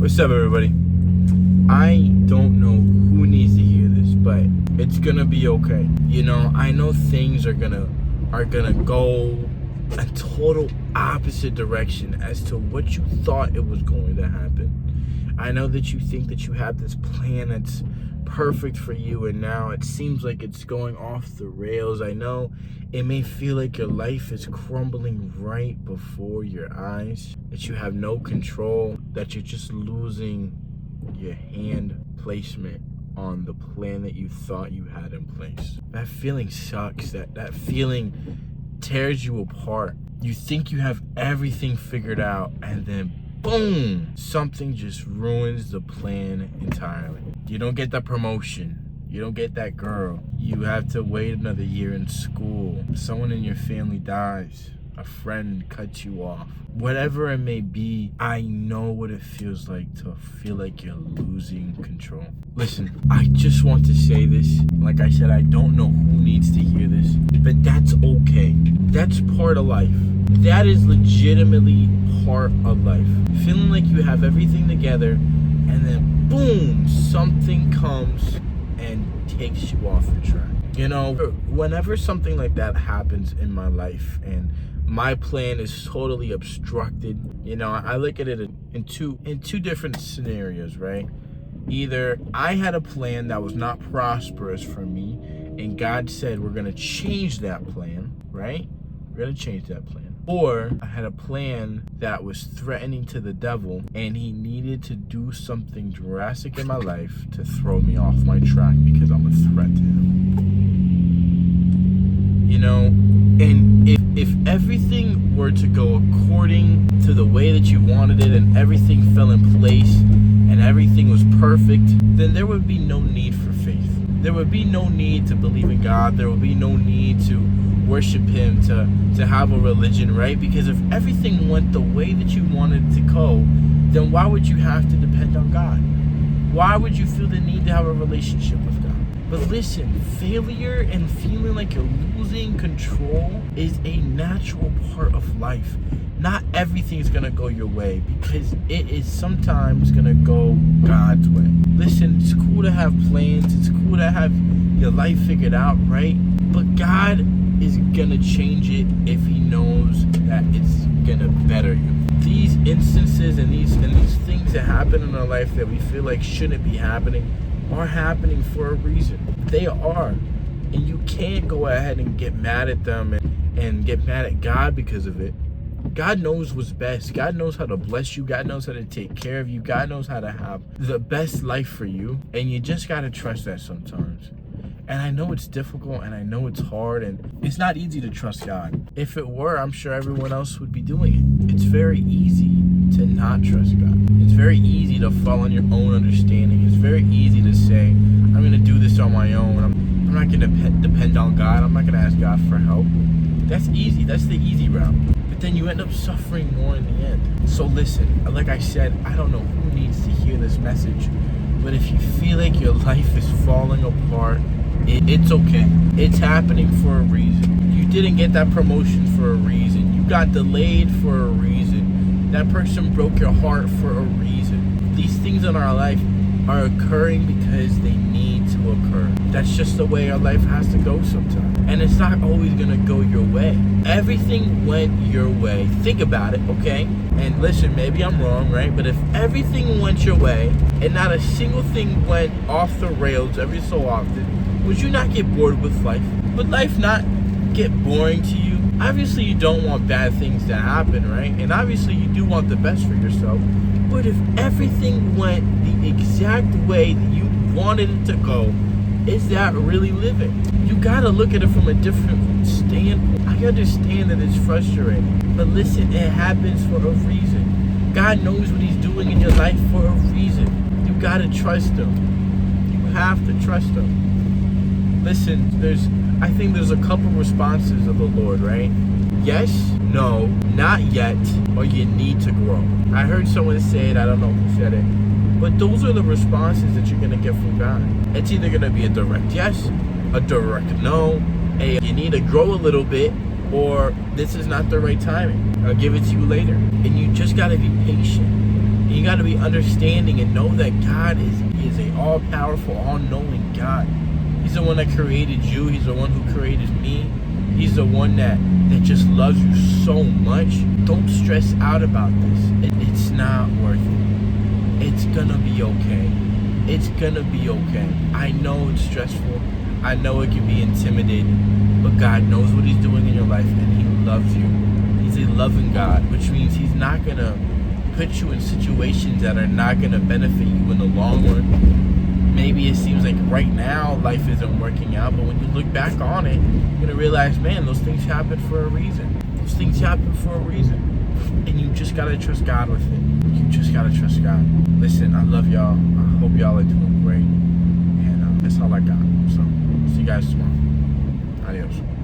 What's up, everybody? I don't know who needs to hear this, but it's gonna be okay. You know, I know things are gonna go a total opposite direction as to what you thought it was going to happen. I know that you think that you have this plan that's perfect for you, and now it seems like it's going off the rails. I know it may feel like your life is crumbling right before your eyes, that you have no control, that you're just losing your hand placement on the plan that you thought you had in place. That feeling sucks. That feeling tears you apart. You think you have everything figured out, and then boom, something just ruins the plan entirely. You don't get that promotion. You don't get that girl. You have to wait another year in school. Someone in your family dies. A friend cuts you off. Whatever it may be, I know what it feels like to feel like you're losing control. Listen, I just want to say this. Like I said, I don't know who needs to hear this, but that's okay. That's part of life. That is legitimately part of life. Feeling like you have everything together, and then boom, something comes and takes you off the track. You know, whenever something like that happens in my life and my plan is totally obstructed, you know, I look at it in two different scenarios, right? Either I had a plan that was not prosperous for me, and God said, we're going to change that plan, right? We're going to change that plan. Or I had a plan that was threatening to the devil, and he needed to do something drastic in my life to throw me off my track because I'm a threat to him. You know, and if everything were to go according to the way that you wanted it, and everything fell in place, and everything was perfect, then there would be no need for faith. There would be no need to believe in God. There would be no need to worship him, to have a religion, right? Because if everything went the way that you wanted it to go, then why would you have to depend on God? Why would you feel the need to have a relationship with God? But listen, failure and feeling like you're losing control is a natural part of life. Not everything's gonna go your way, because it is sometimes gonna go God's way. Listen, it's cool to have plans, it's cool to have your life figured out, right? But God is gonna change it if he knows that it's gonna better you. These instances and these things that happen in our life that we feel like shouldn't be happening are happening for a reason. They are. And you can't go ahead and get mad at them and get mad at God because of it. God knows what's best. God knows how to bless you. God knows how to take care of you. God knows how to have the best life for you. And you just got to trust that sometimes. And I know it's difficult, and I know it's hard, and it's not easy to trust God. If it were, I'm sure everyone else would be doing it. It's very easy to not trust God. It's very easy to fall on your own understanding. It's very easy to say, I'm going to do this on my own. I'm not going to depend on God. I'm not going to ask God for help. That's easy. That's the easy route. But then you end up suffering more in the end. So listen, like I said, I don't know who needs to hear this message, but if you feel like your life is falling apart, it's okay. It's happening for a reason. You didn't get that promotion for a reason. You got delayed for a reason. That person broke your heart for a reason. These things in our life are occurring because they need to occur. That's just the way our life has to go sometimes. And it's not always gonna go your way. Everything went your way. Think about it, okay? And listen, maybe I'm wrong, right? But if everything went your way and not a single thing went off the rails every so often, would you not get bored with life? Would life not get boring to you? Obviously, you don't want bad things to happen, right? And obviously, you do want the best for yourself. But if everything went the exact way that you wanted it to go, is that really living? You gotta look at it from a different standpoint. I understand that it's frustrating, but listen, it happens for a reason. God knows what he's doing in your life for a reason. You gotta trust him. You have to trust him. Listen, I think there's a couple responses of the Lord, right? Yes, no, not yet, or you need to grow. I heard someone say it, I don't know who said it, but those are the responses that you're gonna get from God. It's either gonna be a direct yes, a direct no, you need to grow a little bit, or this is not the right timing. I'll give it to you later. And you just gotta be patient. You got to be understanding and know that God is a all-powerful, all-knowing God. He's the one that created you. He's the one who created me. He's the one that just loves you so much. Don't stress out about this. It's not worth it. It's gonna be okay. It's gonna be okay. I know it's stressful. I know it can be intimidating. But God knows what He's doing in your life, and He loves you. He's a loving God, which means He's not gonna put you in situations that are not gonna benefit you in the long run. Maybe it seems like right now life isn't working out, but when you look back on it, you're gonna realize, man, those things happen for a reason. Those things happen for a reason. And you just gotta trust God with it. You just gotta trust God. Listen, I love y'all. I hope y'all are doing great. And that's all I got. So, see you guys tomorrow. Adios.